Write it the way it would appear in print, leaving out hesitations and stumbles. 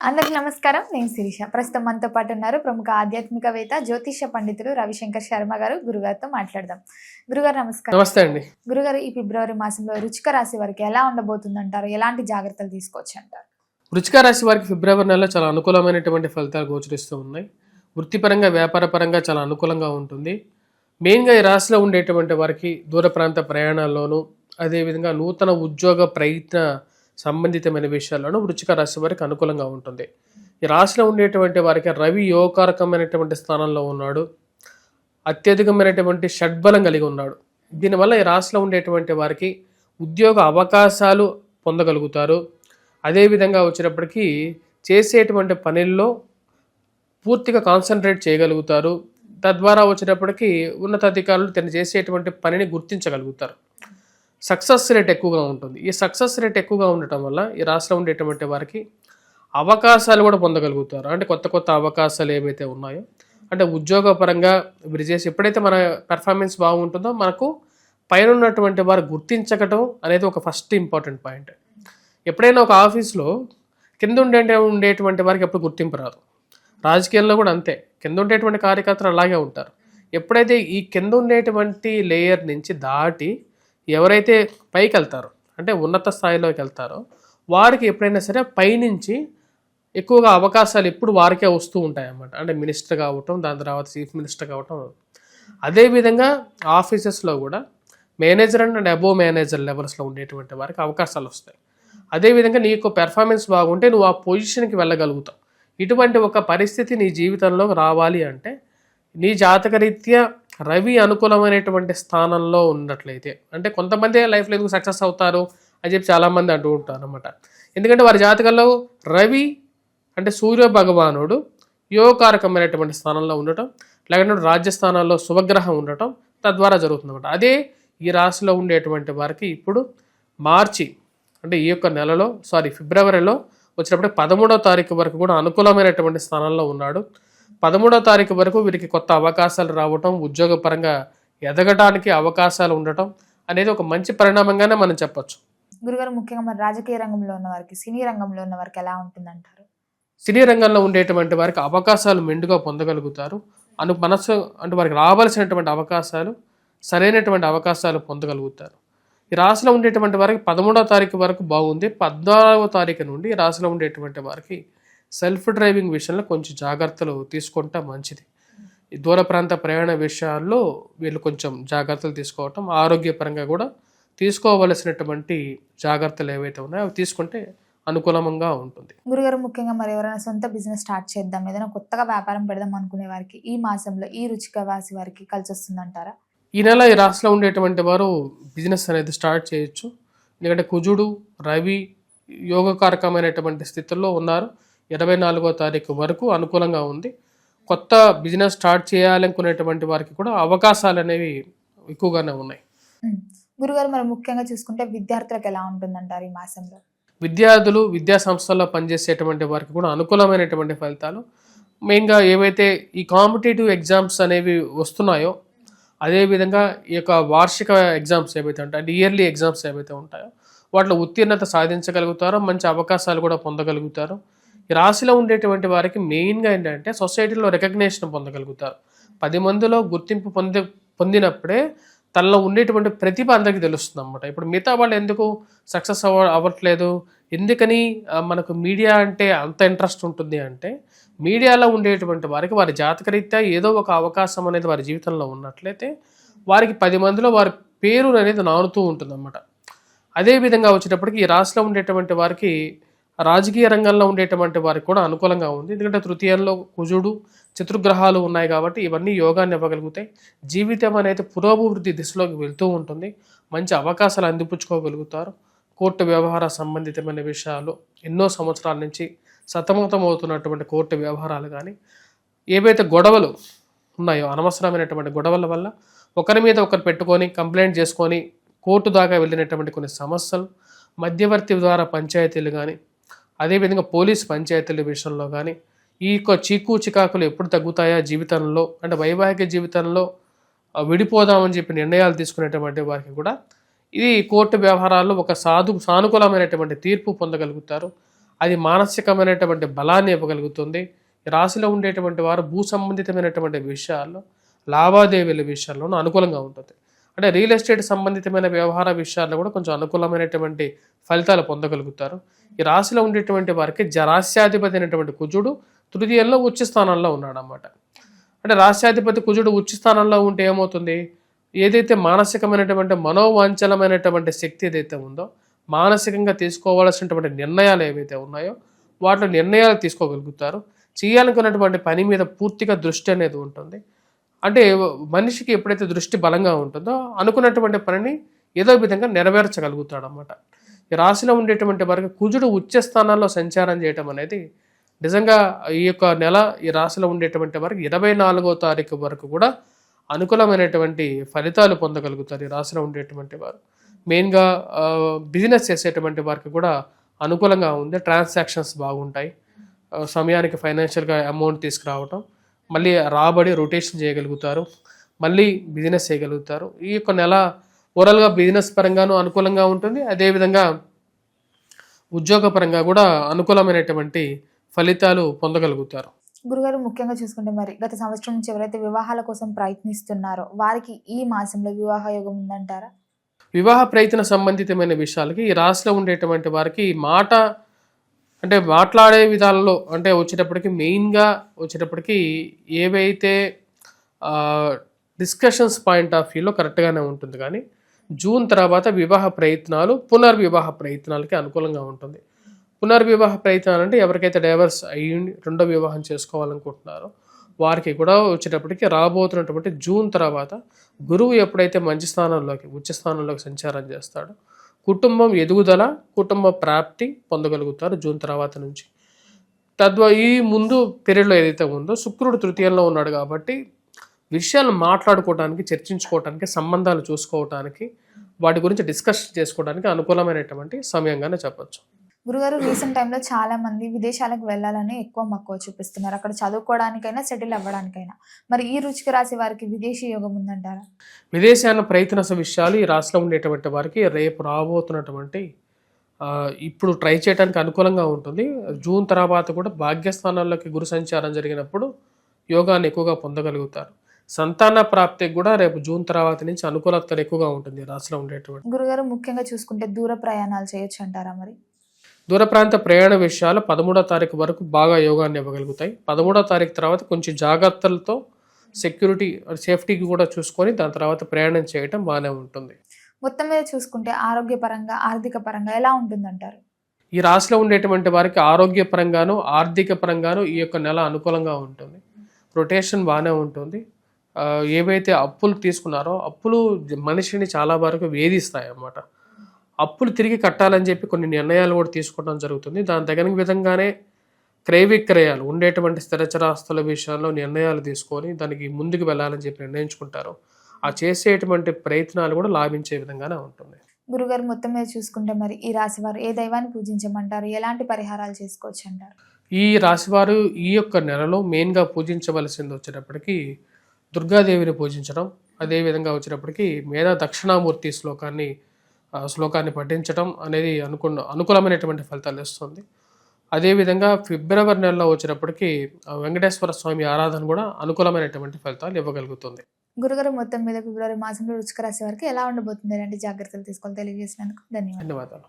అందరికి నమస్కారం. నేను శిరీష. ప్రస్తుతం మనతో పాటు ఉన్నారు ప్రముఖ ఆధ్యాత్మికవేత్త, జ్యోతిష పండితులు రవిశంకర్ శర్మ గారు. గురుగారితో మాట్లాడదాం. గురుగారు నమస్కారం. నమస్తే అండి. గురుగారు, ఈ ఫిబ్రవరి మాసంలో వృశ్చిక రాశి వారికి ఎలా ఉండబోతుంది అంటారు? ఎలాంటి జాగ్రత్తలు తీసుకోవచ్చు అంటారు? వృశ్చిక రాశి వారికి ఫిబ్రవరి నెలలో చాలా అనుకూలమైనటువంటి ఫలితాలు గోచరిస్తూ ఉన్నాయి. వృత్తిపరంగా, వ్యాపారపరంగా చాలా అనుకూలంగా ఉంటుంది. మెయిన్గా ఈ రాశిలో ఉండేటువంటి వారికి దూర ప్రాంత ప్రయాణాల్లోనూ, అదేవిధంగా నూతన ఉద్యోగ ప్రయత్న సంబంధితమైన విషయాల్లోనూ వృశ్చిక రాశి వారికి అనుకూలంగా ఉంటుంది. ఈ రాశిలో ఉండేటువంటి వారికి రవి యోగకారకమైనటువంటి స్థానంలో ఉన్నాడు. అత్యధికమైనటువంటి షడ్బలం కలిగి ఉన్నాడు. దీనివల్ల ఈ రాశిలో ఉండేటువంటి వారికి ఉద్యోగ అవకాశాలు పొందగలుగుతారు. అదేవిధంగా వచ్చినప్పటికీ చేసేటువంటి పనుల్లో పూర్తిగా కాన్సన్ట్రేట్ చేయగలుగుతారు. తద్వారా వచ్చేటప్పటికి ఉన్నతాధికారులు తను చేసేటువంటి పనిని గుర్తించగలుగుతారు. సక్సెస్ రేట్ ఎక్కువగా ఉంటుంది. ఈ సక్సెస్ రేట్ ఎక్కువగా ఉండటం వల్ల ఈ రాశిలో ఉండేటువంటి వారికి అవకాశాలు కూడా పొందగలుగుతారు. అంటే కొత్త కొత్త అవకాశాలు ఏవైతే ఉన్నాయో, అంటే ఉద్యోగపరంగా వీరు చేసి ఎప్పుడైతే మన పెర్ఫార్మెన్స్ బాగుంటుందో మనకు పైన ఉన్నటువంటి వారు గుర్తించకటం అనేది ఒక ఫస్ట్ ఇంపార్టెంట్ పాయింట్. ఎప్పుడైనా ఒక ఆఫీస్లో కింద ఉండేటువంటి వారికి ఎప్పుడు గుర్తింపు రాదు. రాజకీయాల్లో కూడా అంతే. కింద ఉండేటువంటి కార్యకర్తలు అలాగే ఉంటారు. ఎప్పుడైతే ఈ కింద ఉండేటువంటి లేయర్ నుంచి దాటి ఎవరైతే పైకి వెళ్తారో, అంటే ఉన్నత స్థాయిలోకి వెళ్తారో, వారికి ఎప్పుడైనా సరే పైనుంచి ఎక్కువగా అవకాశాలు ఎప్పుడు వారికే వస్తూ ఉంటాయి అన్నమాట. అంటే మినిస్టర్ కావటం, దాని తర్వాత చీఫ్ మినిస్టర్ కావటం. అదేవిధంగా ఆఫీసెస్లో కూడా మేనేజర్ అండ్ అబోవ్ మేనేజర్ లెవెల్స్లో ఉండేటువంటి వారికి అవకాశాలు వస్తాయి. అదేవిధంగా నీకు పెర్ఫార్మెన్స్ బాగుంటే నువ్వు ఆ పొజిషన్కి వెళ్ళగలుగుతావు. ఇటువంటి ఒక పరిస్థితి నీ జీవితంలో రావాలి అంటే నీ జాతకరీత్యా రవి అనుకూలమైనటువంటి స్థానంలో ఉన్నట్లయితే, అంటే కొంతమంది లైఫ్లో ఎందుకు సక్సెస్ అవుతారు అని చెప్పి చాలామంది అంటూ ఉంటారు అనమాట. ఎందుకంటే వారి జాతకంలో రవి అంటే సూర్య భగవానుడు యోగకారకమైనటువంటి స్థానంలో ఉండటం, లేకపోతే రాజ్యస్థానాల్లో శుభగ్రహం ఉండటం తద్వారా జరుగుతుందన్నమాట. అదే ఈ రాశిలో ఉండేటువంటి వారికి ఇప్పుడు మార్చి అంటే ఈ యొక్క నెలలో ఫిబ్రవరిలో వచ్చినప్పుడు 13వ తారీఖు వరకు కూడా అనుకూలమైనటువంటి స్థానంలో ఉన్నాడు. 13వ తారీఖు వరకు వీరికి కొత్త అవకాశాలు రావటం, ఉద్యోగపరంగా ఎదగడానికి అవకాశాలు ఉండటం అనేది ఒక మంచి పరిణామంగానే మనం చెప్పొచ్చు. గురుగారు, ముఖ్యంగా మరి రాజకీయ రంగంలో ఉన్న వారికి, సినీ రంగంలో ఉన్న వారికి ఎలా ఉంటుందంటారు? సినీ రంగంలో ఉండేటువంటి వారికి అవకాశాలు మెండుగా పొందగలుగుతారు. మనసు అంటే వారికి రావాల్సినటువంటి అవకాశాలు, సరైనటువంటి అవకాశాలు పొందగలుగుతారు. ఈ రాశిలో ఉండేటువంటి వారికి 13వ తారీఖు వరకు బాగుంది. 14వ తారీఖు నుండి ఈ రాశిలో ఉండేటువంటి వారికి సెల్ఫ్ డ్రైవింగ్ విషయంలో కొంచెం జాగ్రత్తలు తీసుకుంటే మంచిది. ఈ దూర ప్రాంత ప్రయాణ విషయాల్లో వీళ్ళు కొంచెం జాగ్రత్తలు తీసుకోవటం, ఆరోగ్యపరంగా కూడా తీసుకోవలసినటువంటి జాగ్రత్తలు ఏవైతే ఉన్నాయో అవి తీసుకుంటే అనుకూలంగా ఉంటుంది. గురుగారు, ముఖ్యంగా మరి ఎవరైనా సొంత బిజినెస్ స్టార్ట్ చేద్దాం, ఏదైనా కొత్తగా వ్యాపారం పెడదాం అనుకునే వారికి ఈ మాసంలో ఈ వృశ్చిక రాశి వారికి కలిసి వస్తుందంటారా? ఈ నెల ఈ రాశిలో ఉండేటువంటి వారు బిజినెస్ అనేది స్టార్ట్ చేయొచ్చు. ఎందుకంటే కుజుడు, రవి యోగకారకమైనటువంటి స్థితుల్లో ఉన్నారు. 24వ తారీఖు వరకు అనుకూలంగా ఉంది. కొత్త బిజినెస్ స్టార్ట్ చేయాలనుకునేటువంటి వారికి కూడా అవకాశాలు అనేవి ఎక్కువగానే ఉన్నాయి. గురుగారు, మరి ముఖ్యంగా చూసుకుంటే విద్యార్థులకు ఎలా ఉంటుందంటారు ఈ మాసంలో? విద్యార్థులు, విద్యా సంస్థల్లో పనిచేసేటువంటి వారికి కూడా అనుకూలమైనటువంటి ఫలితాలు. మెయిన్గా ఏవైతే ఈ కాంపిటేటివ్ ఎగ్జామ్స్ అనేవి వస్తున్నాయో, అదేవిధంగా ఈ యొక్క వార్షిక ఎగ్జామ్స్ ఏవైతే ఉంటాయో, అంటే ఇయర్లీ ఎగ్జామ్స్ ఏవైతే ఉంటాయో వాటిలో ఉత్తీర్ణత సాధించగలుగుతారో, మంచి అవకాశాలు కూడా పొందగలుగుతారు. ఈ రాశిలో ఉండేటువంటి వారికి మెయిన్గా ఏంటంటే సొసైటీలో రికగ్నేషన్ పొందగలుగుతారు. 10 మందిలో గుర్తింపు పొందినప్పుడే తనలో ఉండేటువంటి ప్రతిభ అందరికీ తెలుస్తుంది అన్నమాట. ఇప్పుడు మిగతా వాళ్ళు ఎందుకు సక్సెస్ అవ్వట్లేదు, ఎందుకని మనకు మీడియా అంటే అంత ఇంట్రెస్ట్ ఉంటుంది అంటే, మీడియాలో ఉండేటువంటి వారికి వారి జాతకరీత్యా ఏదో ఒక అవకాశం అనేది వారి జీవితంలో ఉన్నట్లయితే వారికి 10 మందిలో వారి పేరు అనేది నానుతూ ఉంటుంది అన్నమాట. అదేవిధంగా వచ్చేటప్పటికి ఈ రాశిలో ఉండేటువంటి వారికి రాజకీయ రంగంలో ఉండేటువంటి వారికి కూడా అనుకూలంగా ఉంది. ఎందుకంటే తృతీయంలో కుజుడు, చతుర్గ్రహాలు ఉన్నాయి కాబట్టి ఇవన్నీ యోగాన్ని ఇవ్వగలుగుతాయి. జీవితం అనేది పురోభివృద్ధి దిశలోకి వెళ్తూ ఉంటుంది. మంచి అవకాశాలు అందిపుచ్చుకోగలుగుతారు. కోర్టు వ్యవహార సంబంధితమైన విషయాలు ఎన్నో సంవత్సరాల నుంచి సతమతం అవుతున్నటువంటి కోర్టు వ్యవహారాలు కానీ, ఏవైతే గొడవలు ఉన్నాయో అనవసరమైనటువంటి గొడవల వల్ల ఒకరి మీద ఒకరు పెట్టుకొని కంప్లైంట్ చేసుకొని కోర్టు దాకా వెళ్ళినటువంటి కొన్ని సమస్యలు, మధ్యవర్తి ద్వారా పంచాయతీలు కానీ, అదేవిధంగా పోలీస్ పంచాయతీల విషయంలో కానీ, ఈ యొక్క చీకు చికాకులు ఎప్పుడు తగ్గుతాయా జీవితంలో, అంటే వైవాహిక జీవితంలో విడిపోదామని చెప్పి నిర్ణయాలు తీసుకునేటువంటి వారికి కూడా ఇది కోర్టు వ్యవహారాల్లో ఒక సానుకూలమైనటువంటి తీర్పు పొందగలుగుతారు. అది మానసికమైనటువంటి బలాన్ని ఇవ్వగలుగుతుంది. ఈ రాశిలో ఉండేటువంటి వారు భూ సంబంధితమైనటువంటి విషయాల్లో, లావాదేవీల విషయాల్లోనూ అనుకూలంగా ఉంటుంది. అంటే రియల్ ఎస్టేట్ సంబంధితమైన వ్యవహార విషయాల్లో కూడా కొంచెం అనుకూలమైనటువంటి ఫలితాలు పొందగలుగుతారు. ఈ రాశిలో ఉండేటువంటి వారికి రాశ్యాధిపతి అయినటువంటి కుజుడు తృతీయంలో ఉచ్చ స్థానంలో ఉన్నాడన్నమాట. అంటే రాశ్యాధిపతి కుజుడు ఉచ్చ స్థానంలో ఉంటే ఏమవుతుంది, ఏదైతే మానసికమైనటువంటి మనోవాంఛలమైనటువంటి శక్తి ఏదైతే ఉందో, మానసికంగా తీసుకోవాల్సినటువంటి నిర్ణయాలు ఏవైతే ఉన్నాయో వాటిలో నిర్ణయాలు తీసుకోగలుగుతారు. చేయాలనుకున్నటువంటి పని మీద పూర్తిగా దృష్టి అనేది ఉంటుంది. అంటే మనిషికి ఎప్పుడైతే దృష్టి బలంగా ఉంటుందో అనుకున్నటువంటి పనిని ఏదో విధంగా నెరవేర్చగలుగుతాడు అన్నమాట. ఈ రాశిలో ఉండేటువంటి వారికి కుజుడు ఉచ్చ స్థానాల్లో సంచారం చేయటం అనేది నిజంగా ఈ యొక్క నెల ఈ రాశిలో ఉండేటువంటి వారికి 24వ తారీఖు వరకు కూడా అనుకూలమైనటువంటి ఫలితాలు పొందగలుగుతారు ఈ రాశిలో ఉండేటువంటి వారు. మెయిన్గా బిజినెస్ చేసేటువంటి వారికి కూడా అనుకూలంగా ఉంది. ట్రాన్సాక్షన్స్ బాగుంటాయి. సమయానికి ఫైనాన్షియల్గా అమౌంట్ తీసుకురావటం, మళ్ళీ రాబడి రొటేషన్ చేయగలుగుతారు, మళ్ళీ బిజినెస్ చేయగలుగుతారు. ఈ యొక్క నెల ఓవరాల్గా బిజినెస్ పరంగాను అనుకూలంగా ఉంటుంది. అదేవిధంగా ఉద్యోగపరంగా కూడా అనుకూలమైనటువంటి ఫలితాలు పొందగలుగుతారు. గురుగారు, ముఖ్యంగా చూసుకుంటే మరి గత సంవత్సరం నుంచి ఎవరైతే వివాహాల కోసం ప్రయత్నిస్తున్నారో వారికి ఈ మాసంలో వివాహ యోగం ఉందంటారా? వివాహ ప్రయత్న సంబంధితమైన విషయాలకి ఈ రాశిలో ఉండేటువంటి వారికి మాట అంటే మాట్లాడే విధాలలో అంటే వచ్చేటప్పటికి మెయిన్గా వచ్చేటప్పటికి ఏవైతే డిస్కషన్స్ పాయింట్ ఆఫ్ వ్యూలో కరెక్ట్గానే ఉంటుంది. కానీ జూన్ తర్వాత వివాహ ప్రయత్నాలు పునర్వివాహ ప్రయత్నాలకి అనుకూలంగా ఉంటుంది. పునర్వివాహ ప్రయత్నాలు అంటే ఎవరికైతే డైవర్స్ అయ్యి రెండో వివాహం చేసుకోవాలనుకుంటున్నారో వారికి కూడా వచ్చేటప్పటికి రాబోతున్నటువంటి జూన్ తర్వాత గురువు ఎప్పుడైతే మంచి స్థానంలోకి ఉచ్చ స్థానంలోకి సంచారం చేస్తాడో కుటుంబం ఎదుగుదల, కుటుంబ ప్రాప్తి పొందగలుగుతారు జూన్ తర్వాత నుంచి. ఈ ముందు పీరియడ్లో ఏదైతే ఉందో శుక్రుడు తృతీయంలో ఉన్నాడు కాబట్టి విషయాలు మాట్లాడుకోవడానికి, చర్చించుకోవడానికి, సంబంధాలు చూసుకోవడానికి, వాటి గురించి డిస్కషన్ చేసుకోవడానికి అనుకూలమైనటువంటి సమయంగానే చెప్పొచ్చు. గురుగారు, రీసెంట్ టైంలో చాలా మంది విదేశాలకు వెళ్ళాలని ఎక్కువ మక్కువ చూపిస్తున్నారు, అక్కడ చదువుకోవడానికైనా సెటిల్ అవ్వడానికైనా. మరి ఈ రుచిక రాశి వారికి విదేశీ యోగం ఉందంటారా? విదేశాల ప్రయత్న విషయాలు ఈ రాశిలో ఉండేటువంటి వారికి రేపు రాబోతున్నటువంటి ఇప్పుడు ట్రై చేయడానికి అనుకూలంగా ఉంటుంది. జూన్ తర్వాత కూడా భాగ్యస్థానాల్లోకి గురు సంచారం జరిగినప్పుడు యోగాన్ని ఎక్కువగా పొందగలుగుతారు. సంతాన ప్రాప్తికి కూడా రేపు జూన్ తర్వాత నుంచి అనుకూలత ఎక్కువగా ఉంటుంది రాశిలో ఉండేటువంటి. గురుగారు, ముఖ్యంగా చూసుకుంటే దూర ప్రయాణాలు చేయొచ్చు అంటారా? మరి దూర ప్రాంత ప్రయాణ విషయాలు 13వ తారీఖు వరకు బాగా యోగాన్ని ఇవ్వగలుగుతాయి. 13వ తారీఖు తర్వాత కొంచెం జాగ్రత్తలతో సేఫ్టీకి కూడా చూసుకొని దాని తర్వాత ప్రయాణం చేయటం బాగానే ఉంటుంది. మొత్తం మీద చూసుకుంటే ఆరోగ్యపరంగా, ఆర్థిక పరంగా ఎలా ఉంటుందంటారు? ఈ రాశిలో ఉండేటువంటి వారికి ఆరోగ్యపరంగాను, ఆర్థిక పరంగాను ఈ యొక్క నెల అనుకూలంగా ఉంటుంది. రొటేషన్ బాగానే ఉంటుంది. ఏవైతే అప్పులు తీసుకున్నారో అప్పులు మనిషిని చాలా వరకు వేధిస్తాయి అన్నమాట. అప్పులు తిరిగి కట్టాలని చెప్పి కొన్ని నిర్ణయాలు కూడా తీసుకోవడం జరుగుతుంది. దాని తగిన విధంగానే క్రయ విక్రయాలు ఉండేటువంటి స్థిరచరాస్తుల విషయాల్లో నిర్ణయాలు తీసుకొని దానికి ముందుకు వెళ్ళాలని చెప్పి నిర్ణయించుకుంటారు. ఆ చేసేటువంటి ప్రయత్నాలు కూడా లాభించే విధంగానే ఉంటుంది. గురుగారు, మొత్తం మీద చూసుకుంటే మరి ఈ రాశి వారు ఏ దైవాన్ని పూజించమంటారు, ఎలాంటి పరిహారాలు చేసుకోవచ్చు అంటారు? ఈ రాశివారు ఈ యొక్క నెలలో మెయిన్గా పూజించవలసింది వచ్చేటప్పటికి దుర్గాదేవిని పూజించడం, అదేవిధంగా వచ్చేటప్పటికి మేధా దక్షిణామూర్తి శ్లోకాన్ని పఠించడం అనేది అనుకూలమైనటువంటి ఫలితాలు ఇస్తుంది. అదేవిధంగా ఫిబ్రవరి నెలలో వచ్చేటప్పటికి వెంకటేశ్వర స్వామి ఆరాధన కూడా అనుకూలమైనటువంటి ఫలితాలు ఇవ్వగలుగుతుంది. గురుగారు, మొత్తం మీద ఫిబ్రవరి మాసంలో వృశ్చిక రాశి వారికి ఎలా ఉండబోతుంది, ఎలాంటి జాగ్రత్తలు తీసుకోవాలి తెలియజేసినందుకు ధన్యవాదాలు.